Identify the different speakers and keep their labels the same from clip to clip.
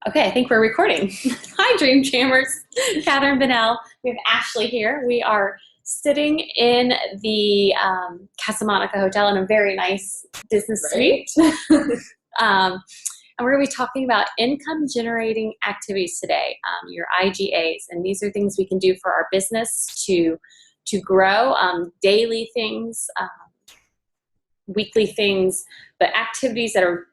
Speaker 1: Okay, I think we're recording. Hi, Dream Jammers. Catherine Bennell. We have Ashley here. We are sitting in the Casa Monica Hotel in a very nice business suite. And we're going to be talking about income generating activities today, your IGAs. And these are things we can do for our business to grow, daily things, weekly things, but activities that are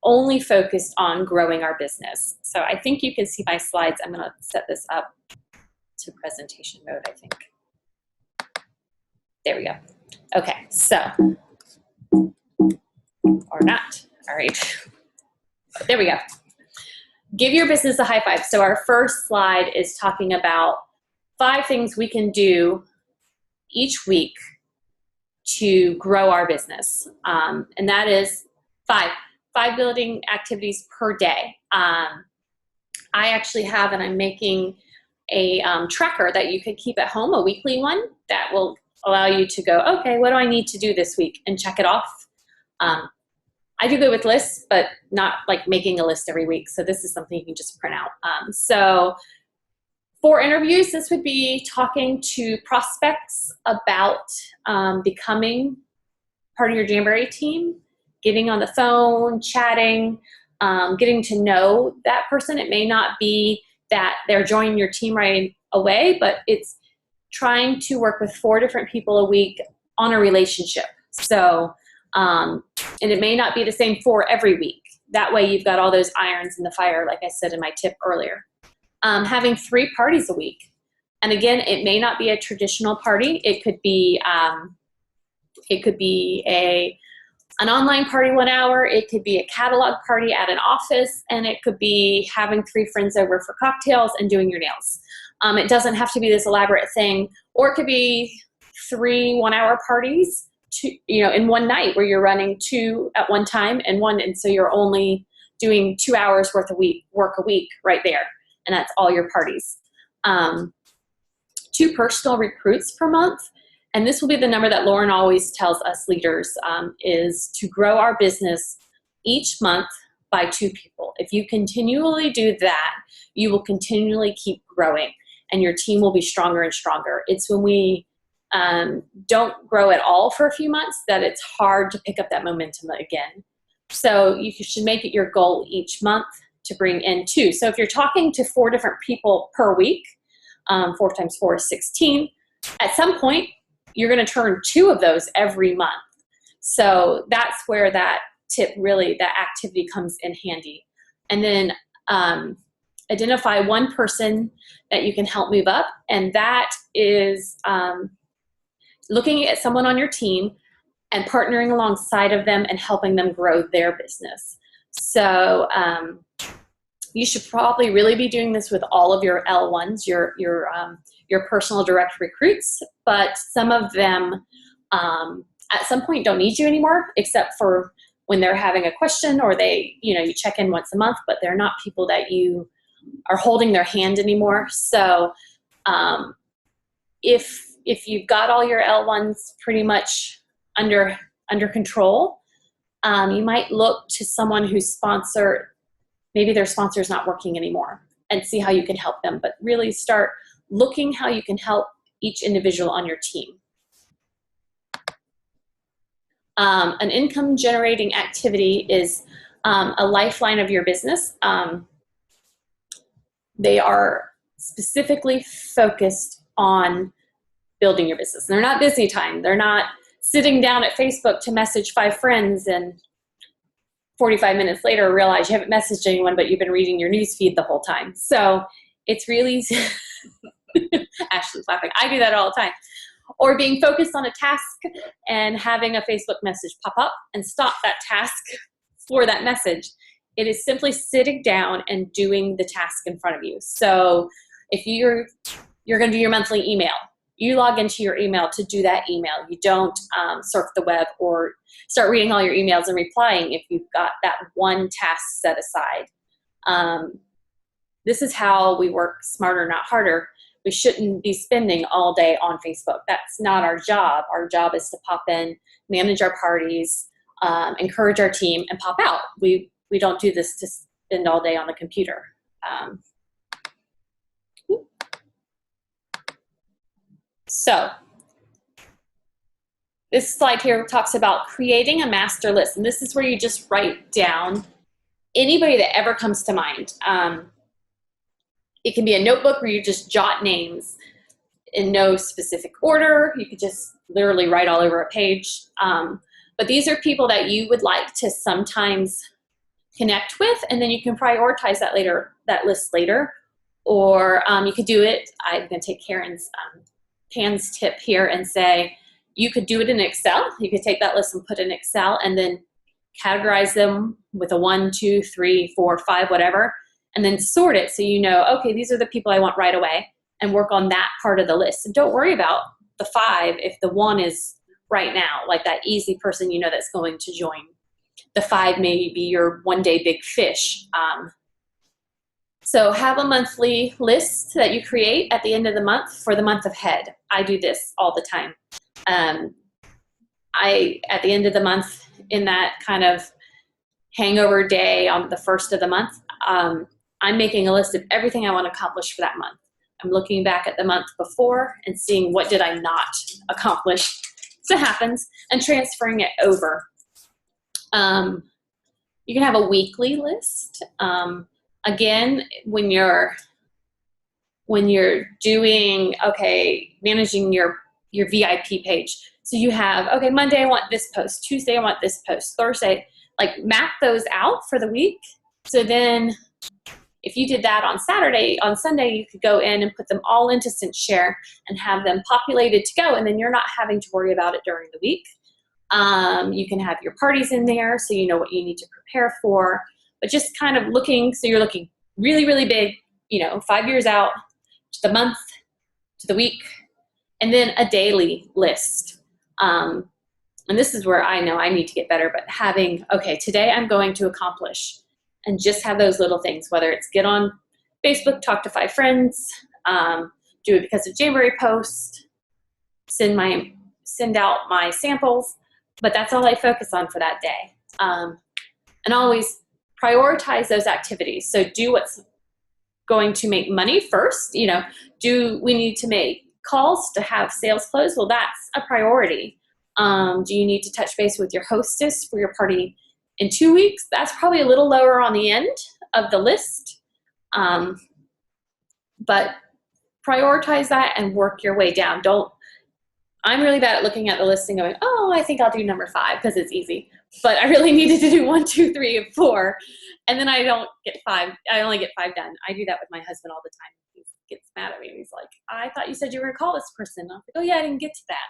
Speaker 1: only focused on growing our business. So I think you can see my slides. I'm going to set this up to presentation mode, I think. There we go. Okay, so, or not. All right. There we go. Give your business a high five. So our first slide is talking about 5 things we can do each week to grow our business. And that is 5 building activities per day. I actually have, and I'm making a tracker that you could keep at home, a weekly one that will allow you to go, okay, what do I need to do this week, and check it off. I do good with lists, but not like making a list every week. So this is something you can just print out. So for interviews, this would be talking to prospects about becoming part of your Jamboree team, getting on the phone, chatting, getting to know that person. It may not be that they're joining your team right away, but it's trying to work with 4 different people a week on a relationship. So, and it may not be the same 4 every week. That way you've got all those irons in the fire, like I said in my tip earlier. Having 3 parties a week. And again, it may not be a traditional party. It could be an online party 1 hour, it could be a catalog party at an office, and it could be having 3 friends over for cocktails and doing your nails. It doesn't have to be this elaborate thing, or it could be 3 one-hour parties in one night where you're running 2 at one time and so you're only doing 2 hours worth of work a week right there, and that's all your parties. 2 personal recruits per month. And this will be the number that Lauren always tells us leaders, is to grow our business each month by 2 people. If you continually do that, you will continually keep growing and your team will be stronger and stronger. It's when we don't grow at all for a few months that it's hard to pick up that momentum again. So you should make it your goal each month to bring in 2. So if you're talking to 4 different people per week, 4 times 4 is 16, at some point, you're going to turn 2 of those every month. So that's where that tip really, that activity comes in handy. And then identify 1 person that you can help move up. And that is looking at someone on your team and partnering alongside of them and helping them grow their business. So you should probably really be doing this with all of your L1s, your personal direct recruits, but some of them at some point don't need you anymore, except for when they're having a question or you check in once a month, but they're not people that you are holding their hand anymore. So if you've got all your L1s pretty much under control, you might look to someone whose sponsor, maybe their sponsor is not working anymore, and see how you can help them, but really start looking how you can help each individual on your team. An income generating activity is a lifeline of your business. They are specifically focused on building your business. They're not busy time. They're not sitting down at Facebook to message 5 friends and 45 minutes later realize you haven't messaged anyone, but you've been reading your news feed the whole time. So it's really Ashley's laughing. I do that all the time. Or being focused on a task and having a Facebook message pop up and stop that task for that message. It is simply sitting down and doing the task in front of you. So if you're going to do your monthly email, you log into your email to do that email. You don't surf the web or start reading all your emails and replying if you've got that one task set aside. This is how we work smarter, not harder. We shouldn't be spending all day on Facebook. That's not our job. Our job is to pop in, manage our parties, encourage our team, and pop out. We don't do this to spend all day on the computer. So this slide here talks about creating a master list. And this is where you just write down anybody that ever comes to mind. It can be a notebook where you just jot names in no specific order. You could just literally write all over a page. But these are people that you would like to sometimes connect with, and then you can prioritize that list later. Or you could do it, I'm gonna take Pan's tip here and say, you could do it in Excel. You could take that list and put it in Excel and then categorize them with a 1, 2, 3, 4, 5, whatever, and then sort it so you know, okay, these are the people I want right away, and work on that part of the list. And don't worry about the 5 if the 1 is right now, like that easy person you know that's going to join. The 5 may be your one-day big fish. So have a monthly list that you create at the end of the month for the month ahead. I do this all the time. At the end of the month, in that kind of hangover day on the first of the month, I'm making a list of everything I want to accomplish for that month. I'm looking back at the month before and seeing what did I not accomplish, so it happens, and transferring it over. You can have a weekly list. Again, when you're doing, managing your VIP page. So you have, Monday I want this post, Tuesday I want this post, Thursday, like map those out for the week. So then if you did that on Sunday, you could go in and put them all into CinchShare and have them populated to go, and then you're not having to worry about it during the week. You can have your parties in there so you know what you need to prepare for, but just kind of looking, so you're looking really, really big, 5 years out, to the month, to the week, and then a daily list. And this is where I know I need to get better, but having, today I'm going to accomplish, and just have those little things, whether it's get on Facebook, talk to 5 friends, do it because of Jamboree post, send out my samples, but that's all I focus on for that day. And always prioritize those activities. So do what's going to make money first. Do we need to make calls to have sales close? Well, that's a priority. Do you need to touch base with your hostess for your party in 2 weeks? That's probably a little lower on the end of the list. But prioritize that and work your way down. I'm really bad at looking at the list and going, I think I'll do number 5 because it's easy. But I really needed to do 1, 2, 3, and 4. And then I don't get 5. I only get 5 done. I do that with my husband all the time. He gets mad at me and he's like, I thought you said you were going to call this person. I'm like, I didn't get to that.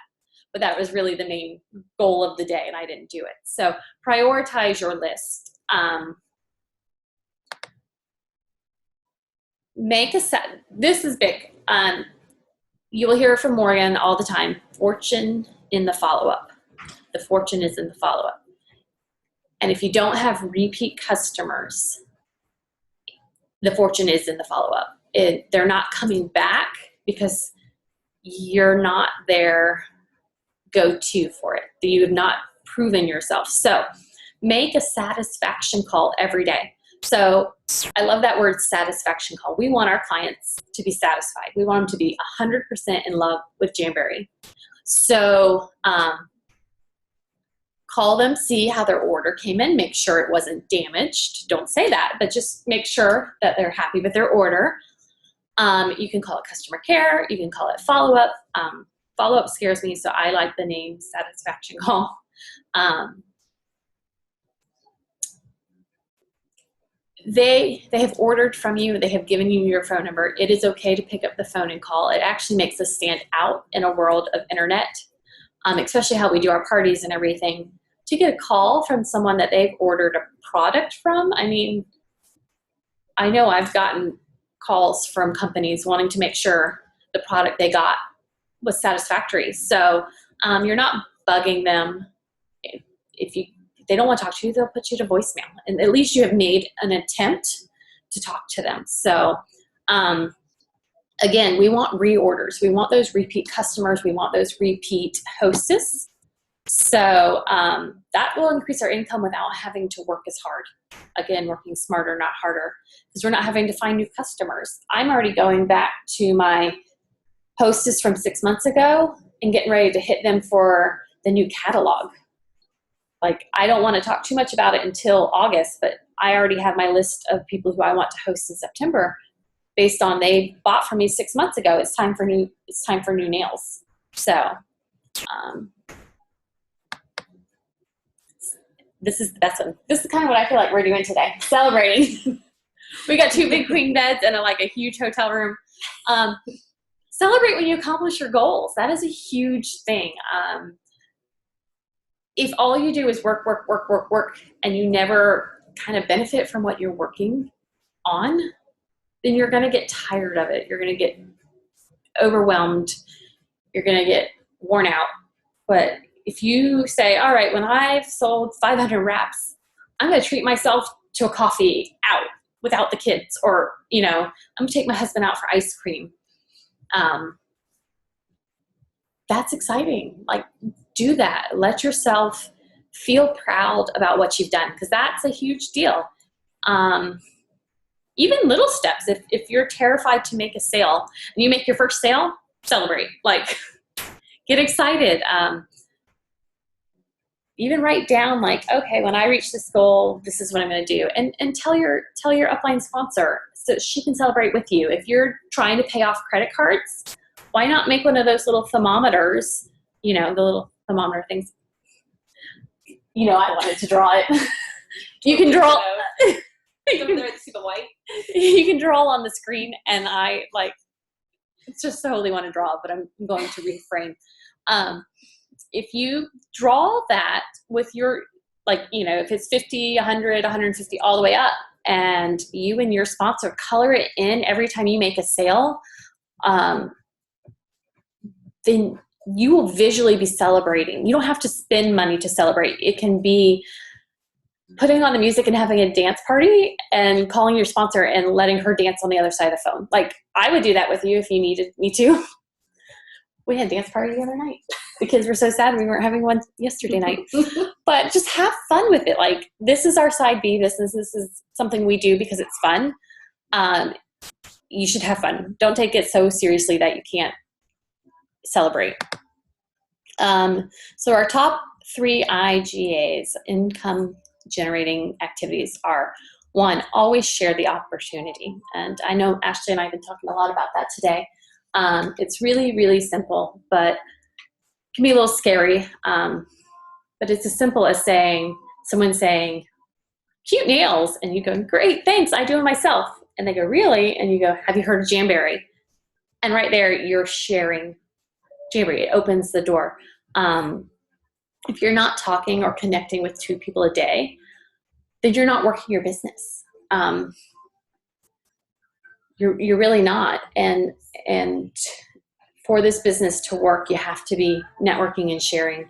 Speaker 1: But that was really the main goal of the day, and I didn't do it. So prioritize your list. This is big. You will hear from Morgan all the time, fortune in the follow-up. The fortune is in the follow-up. And if you don't have repeat customers, the fortune is in the follow-up. They're not coming back because you're not their go-to for it. You have not proven yourself. So make a satisfaction call every day. So I love that word, satisfaction call. We want our clients to be satisfied. We want them to be 100% in love with Jamboree. So call them, see how their order came in, make sure it wasn't damaged. Don't say that, but just make sure that they're happy with their order. You can call it customer care. You can call it follow-up. Follow-up scares me, so I like the name satisfaction call. They have ordered from you. They have given you your phone number. It is okay to pick up the phone and call. It actually makes us stand out in a world of internet, especially how we do our parties and everything. To get a call from someone that they've ordered a product from, I mean, I know I've gotten calls from companies wanting to make sure the product they got was satisfactory. So you're not bugging them. If they don't want to talk to you, they'll put you to voicemail. And at least you have made an attempt to talk to them. So again, we want reorders. We want those repeat customers. We want those repeat hostess. So that will increase our income without having to work as hard. Again, working smarter, not harder, because we're not having to find new customers. I'm already going back to my Hostess from 6 months ago and getting ready to hit them for the new catalog. Like, I don't want to talk too much about it until August, but I already have my list of people who I want to host in September based on they bought from me 6 months ago. It's time for new nails. So this is kind of what I feel like we're doing today, celebrating. We got 2 big queen beds and a huge hotel room. Celebrate when you accomplish your goals. That is a huge thing. If all you do is work, and you never kind of benefit from what you're working on, then you're going to get tired of it. You're going to get overwhelmed. You're going to get worn out. But if you say, all right, when I've sold 500 wraps, I'm going to treat myself to a coffee out without the kids, or, I'm going to take my husband out for ice cream. That's exciting. Do that. Let yourself feel proud about what you've done, because that's a huge deal. Even little steps. If you're terrified to make a sale and you make your first sale, celebrate. Get excited. Even write down okay, when I reach this goal, this is what I'm going to do, and tell your upline sponsor so she can celebrate with you. If you're trying to pay off credit cards, why not make one of those little thermometers? The little thermometer things. I wanted to draw it. You can draw. You can draw on the screen, and I just totally want to draw, but I'm going to reframe. If you draw that with your, if it's 50, 100, 150, all the way up, and you and your sponsor color it in every time you make a sale, then you will visually be celebrating. You don't have to spend money to celebrate. It can be putting on the music and having a dance party and calling your sponsor and letting her dance on the other side of the phone. I would do that with you if you needed me to. We had a dance party the other night. The kids were so sad we weren't having one yesterday night. But just have fun with it. This is our side B business. This is something we do because it's fun. You should have fun. Don't take it so seriously that you can't celebrate. So our top 3 IGAs, income generating activities, are: 1, always share the opportunity. And I know Ashley and I have been talking a lot about that today. It's really, really simple, but can be a little scary. But it's as simple as someone saying, cute nails. And you go, great, thanks, I do them myself. And they go, really? And you go, have you heard of Jamberry? And right there, you're sharing Jamberry. It opens the door. If you're not talking or connecting with 2 people a day, then you're not working your business. You're really not. And for this business to work, you have to be networking and sharing.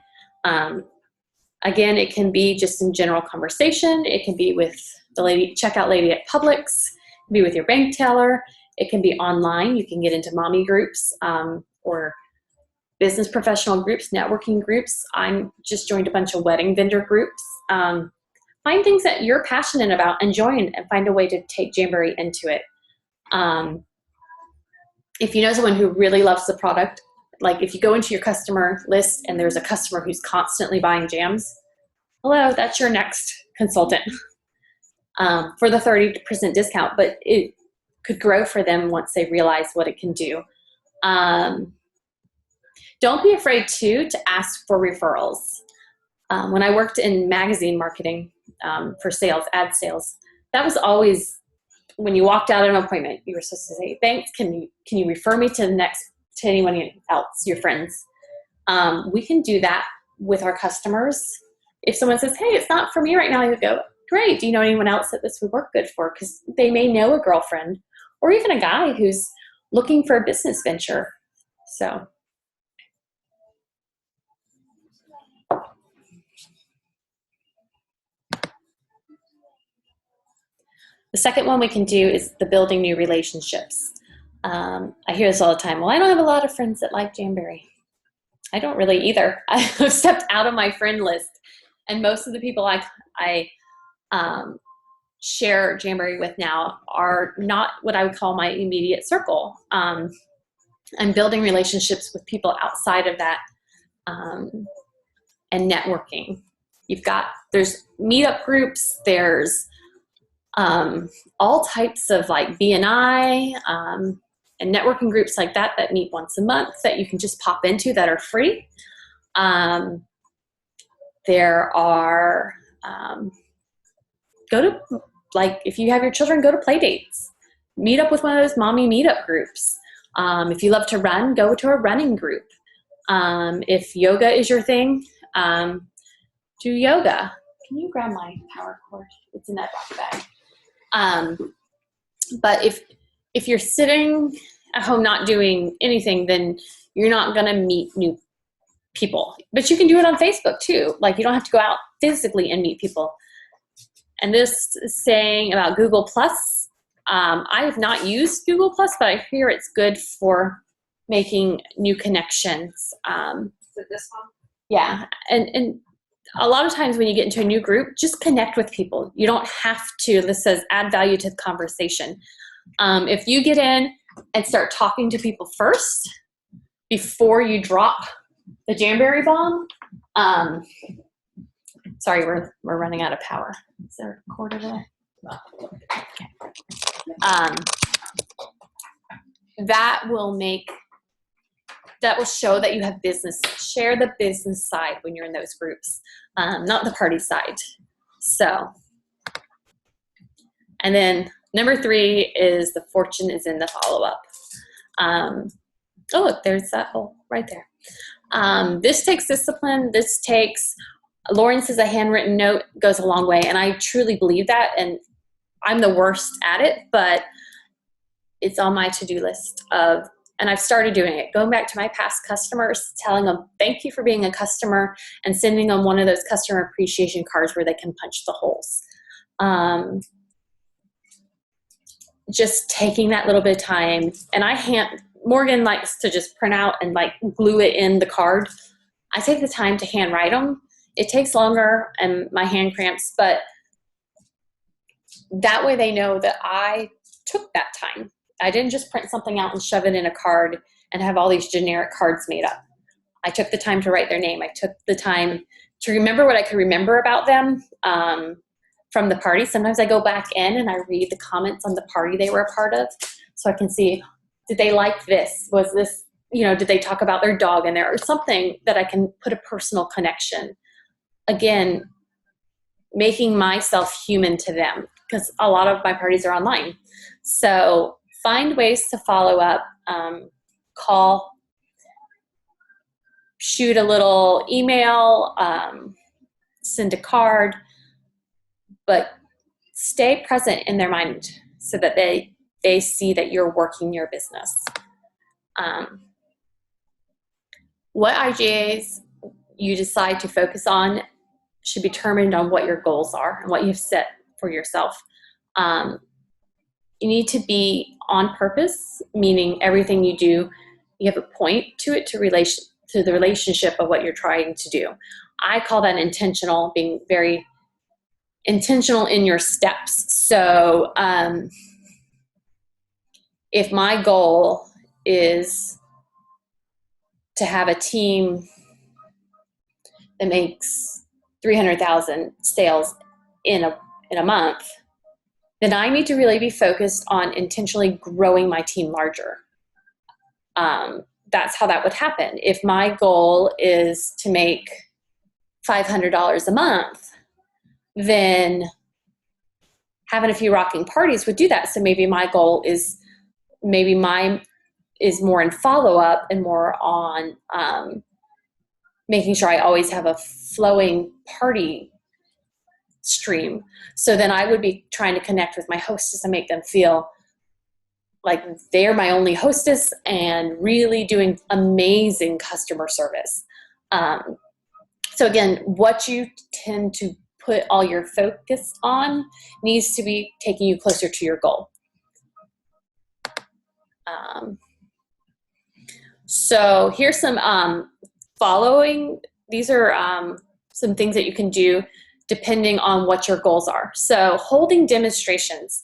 Speaker 1: Again, it can be just in general conversation. It can be with the checkout lady at Publix. It can be with your bank teller. It can be online. You can get into mommy groups or business professional groups, networking groups. I'm just joined a bunch of wedding vendor groups. Find things that you're passionate about and join, and find a way to take Jamberry into it. If you know someone who really loves the product, if you go into your customer list and there's a customer who's constantly buying jams, hello, that's your next consultant for the 30% discount, but it could grow for them once they realize what it can do. Don't be afraid to ask for referrals. When I worked in magazine marketing for sales, ad sales, that was always, when you walked out of an appointment, you were supposed to say, thanks, can you refer me to anyone else, your friends? We can do that with our customers. If someone says, hey, it's not for me right now, you go, great, do you know anyone else that this would work good for? Because they may know a girlfriend or even a guy who's looking for a business venture. So. The second one we can do is the building new relationships. I hear this all the time. Well, I don't have a lot of friends that like Jamberry. I don't really either. I've stepped out of my friend list, and most of the people I share Jamboree with now are not what I would call my immediate circle. I'm building relationships with people outside of that, and networking. There's meetup groups, there's all types of like BNI and networking groups like that meet once a month that you can just pop into that are free. There are, if you have your children, go to play dates. Meet up with one of those mommy meetup groups. If you love to run, go to a running group. If yoga is your thing, do yoga. Can you grab my power cord? It's in that black bag. But if you're sitting at home not doing anything, then you're not going to meet new people. But you can do it on Facebook too. Like, you don't have to go out physically and meet people. And this is saying about Google Plus. I have not used Google Plus, but I hear it's good for making new connections.
Speaker 2: Is it this one?
Speaker 1: Yeah, and a lot of times when you get into a new group, just connect with people. You don't have to. This says add value to the conversation. If you get in and start talking to people first before you drop the Jamboree bomb, sorry, we're running out of power. Is there a cord over there? Okay. That will show that you have business. Share the business side when you're in those groups, not the party side. So, and then number 3 is the fortune is in the follow-up. Oh, look, there's that hole right there. This takes discipline. Lauren says a handwritten note goes a long way, and I truly believe that, and I'm the worst at it, but it's on my to-do list and I've started doing it, going back to my past customers, telling them thank you for being a customer, and sending them one of those customer appreciation cards where they can punch the holes. Just taking that little bit of time, and Morgan likes to just print out and like glue it in the card. I take the time to handwrite them. It takes longer and my hand cramps, but that way they know that I took that time. I didn't just print something out and shove it in a card and have all these generic cards made up. I took the time to write their name. I took the time to remember what I could remember about them from the party. Sometimes I go back in and I read the comments on the party they were a part of, so I can see, did they like this? Was this, did they talk about their dog in there, or something that I can put a personal connection? Again, making myself human to them, because a lot of my parties are online. So find ways to follow up, call, shoot a little email, send a card, but stay present in their mind so that they see that you're working your business. What IGAs you decide to focus on should be determined on what your goals are and what you've set for yourself. You need to be on purpose, meaning everything you do, you have a point to it, to the relationship of what you're trying to do. I call that intentional, being very intentional in your steps. So if my goal is to have a team that makes 300,000 sales in a month, then I need to really be focused on intentionally growing my team larger. That's how that would happen. If my goal is to make $500 a month, then having a few rocking parties would do that. So maybe my goal is more in follow-up and more on making sure I always have a flowing party stream. So then I would be trying to connect with my hostess and make them feel like they're my only hostess and really doing amazing customer service. So again, what you tend to put all your focus on needs to be taking you closer to your goal. So here's some these are some things that you can do depending on what your goals are. So holding demonstrations.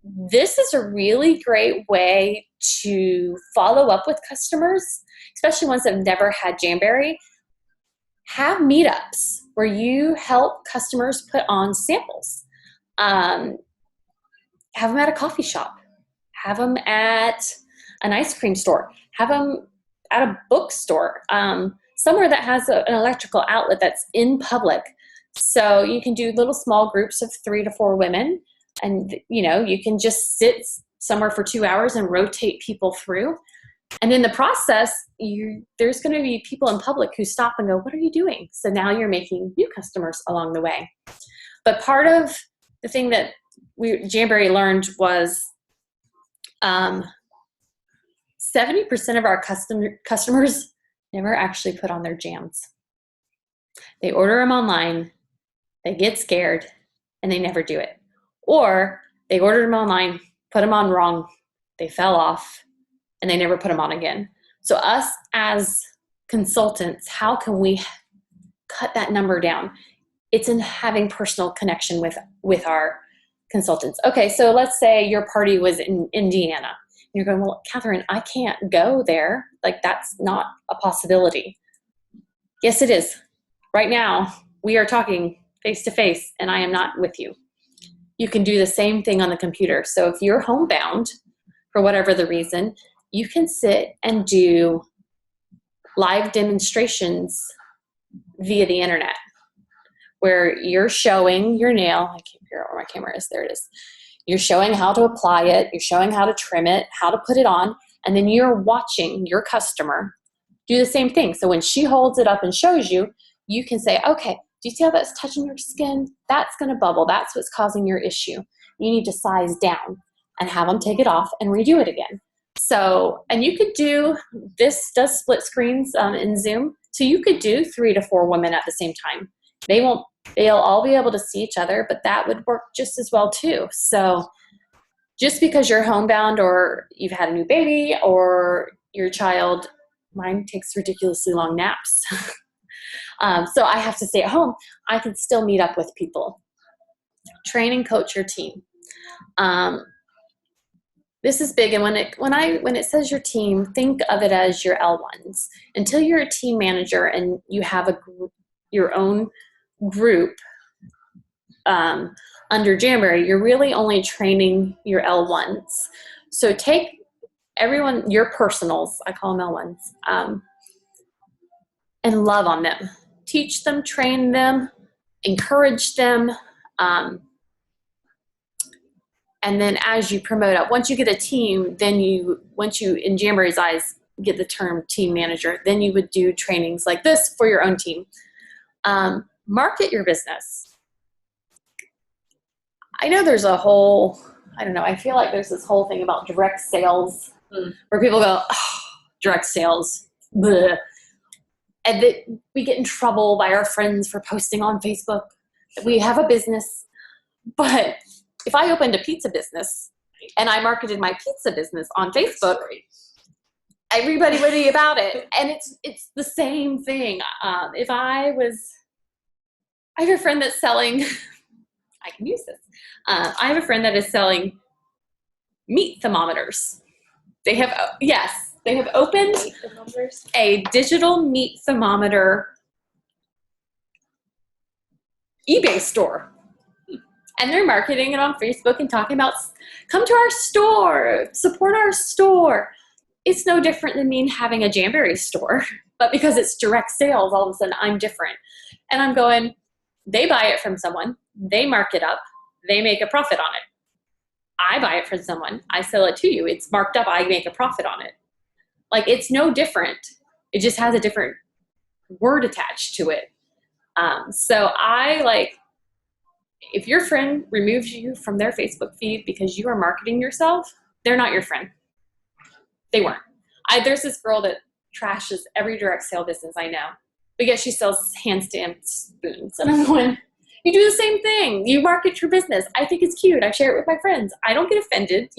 Speaker 1: This is a really great way to follow up with customers, especially ones that have never had Jamberry. Have meetups where you help customers put on samples. Have them at a coffee shop. Have them at an ice cream store. Have them at a bookstore. Somewhere that has an electrical outlet that's in public. So you can do little small groups of 3 to 4 women, and you can just sit somewhere for 2 hours and rotate people through. And in the process, there's going to be people in public who stop and go, "What are you doing?" So now you're making new customers along the way. But part of the thing that Jamberry learned was 70% of our customers never actually put on their jams. They order them online, they get scared, and they never do it. Or they ordered them online, put them on wrong, they fell off, and they never put them on again. So us as consultants, how can we cut that number down? It's in having personal connection with our consultants. Okay, so let's say your party was in Indiana. You're going, "Well, Catherine, I can't go there. Like, that's not a possibility." Yes, it is. Right now, we are talking face to face, and I am not with you. You can do the same thing on the computer. So if you're homebound, for whatever the reason, you can sit and do live demonstrations via the internet, where you're showing your nail. I can't figure out where my camera is. There it is. You're showing how to apply it. You're showing how to trim it, how to put it on. And then you're watching your customer do the same thing. So when she holds it up and shows you, you can say, "Okay, do you see how that's touching your skin? That's going to bubble. That's what's causing your issue. You need to size down," and have them take it off and redo it again. So, and you could do, this does split screens in Zoom. So you could do 3 to 4 women at the same time. They'll all be able to see each other, but that would work just as well too. So just because you're homebound or you've had a new baby or your child, mine takes ridiculously long naps. So I have to stay at home, I can still meet up with people. Train and coach your team. This is big, and when it says your team, think of it as your L1s. Until you're a team manager and you have your own group under Jamberry, you're really only training your L1s. So take everyone, your personals, I call them L1s, and love on them. Teach them, train them, encourage them. And then as you promote up, once you get a team, then once you, in Jamberry's eyes, get the term team manager, then you would do trainings like this for your own team. Market your business. I know there's a whole, I feel like there's this whole thing about direct sales where people go, "Oh, direct sales, bleh." And that we get in trouble by our friends for posting on Facebook that we have a business. But if I opened a pizza business and I marketed my pizza business on Facebook, everybody would be about it. And it's the same thing. I have a friend that's selling, I can use this. I have a friend that is selling meat thermometers. They have opened a digital meat thermometer eBay store. And they're marketing it on Facebook and talking about, "Come to our store, support our store." It's no different than me having a Jamberry store, but because it's direct sales, all of a sudden I'm different. And I'm going, they buy it from someone, they mark it up, they make a profit on it. I buy it from someone, I sell it to you, it's marked up, I make a profit on it. Like, it's no different. It just has a different word attached to it. So if your friend removes you from their Facebook feed because you are marketing yourself, they're not your friend. They weren't. There's this girl that trashes every direct sale business I know, but yet she sells hand-stamped spoons. And I'm going, you do the same thing. You market your business. I think it's cute. I share it with my friends. I don't get offended,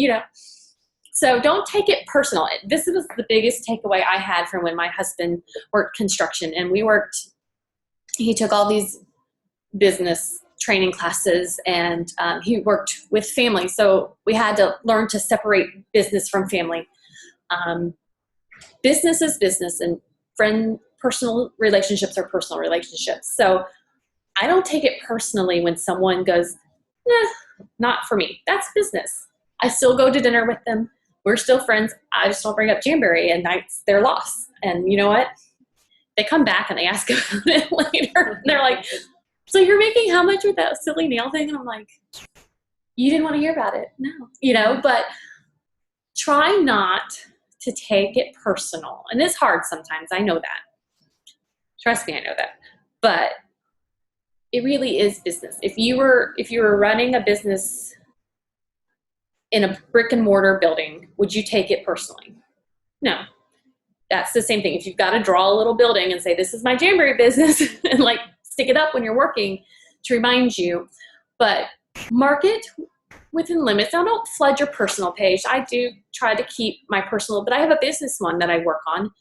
Speaker 1: So don't take it personal. This was the biggest takeaway I had from when my husband worked construction, and he took all these business training classes, and he worked with family. So we had to learn to separate business from family. Business is business, and personal relationships are personal relationships. So I don't take it personally when someone goes, not for me. That's business. I still go to dinner with them. We're still friends. I just don't bring up Jamboree, and that's their loss. And you know what? They come back and they ask about it later. And they're like, so you're making how much with that silly nail thing? And I'm like, you didn't want to hear about it. No. But try not to take it personal. And it's hard sometimes. I know that. Trust me, I know that. But it really is business. If you were running a business in a brick and mortar building, would you take it personally? No. That's the same thing. If you've got to draw a little building and say, this is my Jamboree business, and like stick it up when you're working to remind you, but market within limits. Now, don't flood your personal page. I do try to keep my personal, but I have a business one that I work on.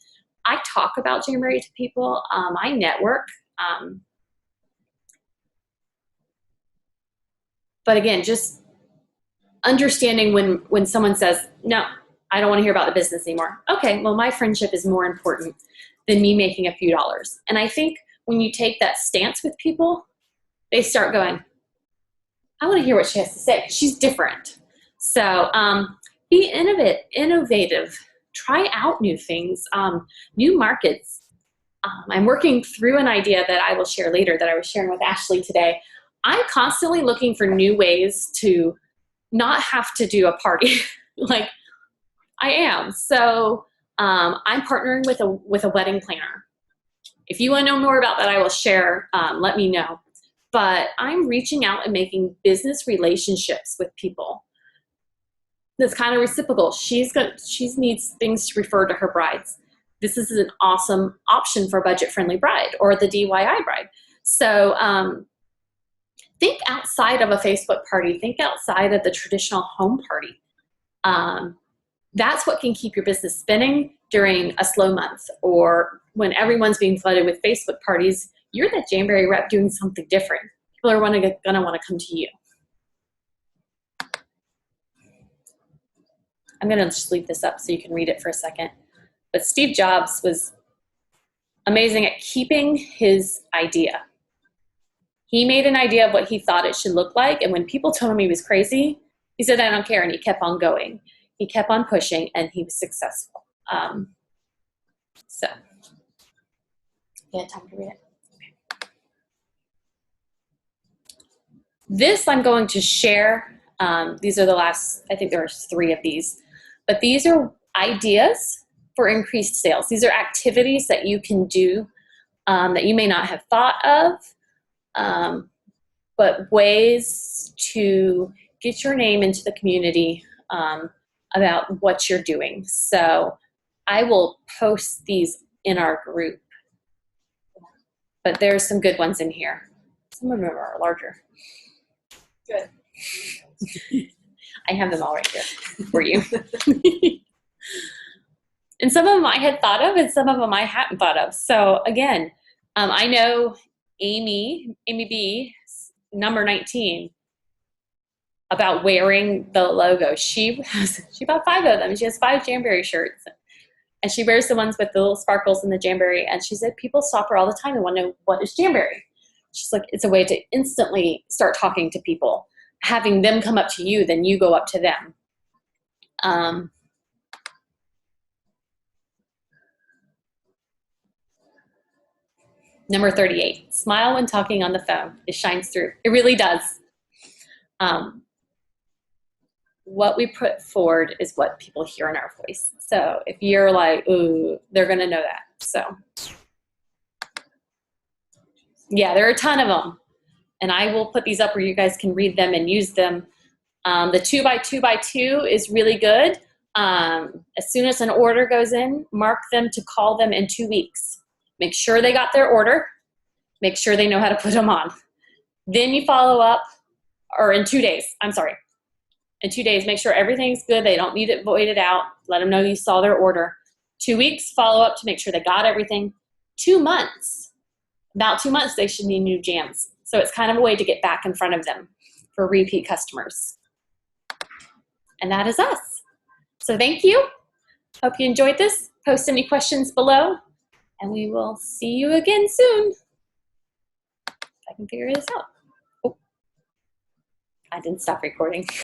Speaker 1: I talk about Jamboree to people. I network. But again, just understanding when someone says, no, I don't want to hear about the business anymore. Okay, well, my friendship is more important than me making a few dollars. And I think when you take that stance with people, they start going, I want to hear what she has to say, because she's different. So be innovative. Try out new things, new markets. I'm working through an idea that I will share later that I was sharing with Ashley today. I'm constantly looking for new ways to not have to do a party. Like I am. So I'm partnering with a wedding planner. If you want to know more about that, I will share. Let me know. But I'm reaching out and making business relationships with people. That's kind of reciprocal. She needs things to refer to her brides. This is an awesome option for a budget-friendly bride or the DIY bride. So think outside of a Facebook party. Think outside of the traditional home party. That's what can keep your business spinning during a slow month, or when everyone's being flooded with Facebook parties. You're that Jamboree rep doing something different. People are gonna want to come to you. I'm gonna just leave this up so you can read it for a second. But Steve Jobs was amazing at keeping his idea. He made an idea of what he thought it should look like, and when people told him he was crazy, he said, I don't care, and he kept on going. He kept on pushing, and he was successful. So, you had time to read it? Okay. This I'm going to share. These are the last, I think there are 3 of these, but these are ideas for increased sales. These are activities that you can do that you may not have thought of, but ways to get your name into the community about what you're doing. So I will post these in our group, but there's some good ones in here. Some of them are larger.
Speaker 2: Good.
Speaker 1: I have them all right here for you. And some of them I had thought of, and some of them I hadn't thought of. So again, I know Amy B, number 19, about wearing the logo. She bought 5 of them. She has 5 Jamboree shirts, and she wears the ones with the little sparkles in the Jamboree. And she said people stop her all the time and want to know, what is Jamboree? She's like, it's a way to instantly start talking to people, having them come up to you, then you go up to them. Number 38, smile when talking on the phone. It shines through. It really does. What we put forward is what people hear in our voice. So if you're like, ooh, they're going to know that. So yeah, there are a ton of them. And I will put these up where you guys can read them and use them. The 2x2x2 is really good. As soon as an order goes in, mark them to call them in 2 weeks. Make sure they got their order. Make sure they know how to put them on. Then you follow up, or in 2 days, I'm sorry. in 2 days, make sure everything's good. They don't need it voided out. Let them know you saw their order. 2 weeks, follow up to make sure they got everything. 2 months, about 2 months, they should need new jams. So it's kind of a way to get back in front of them for repeat customers. And that is us. So thank you. Hope you enjoyed this. Post any questions below, and we will see you again soon. If I can figure this out. Oh, I didn't stop recording.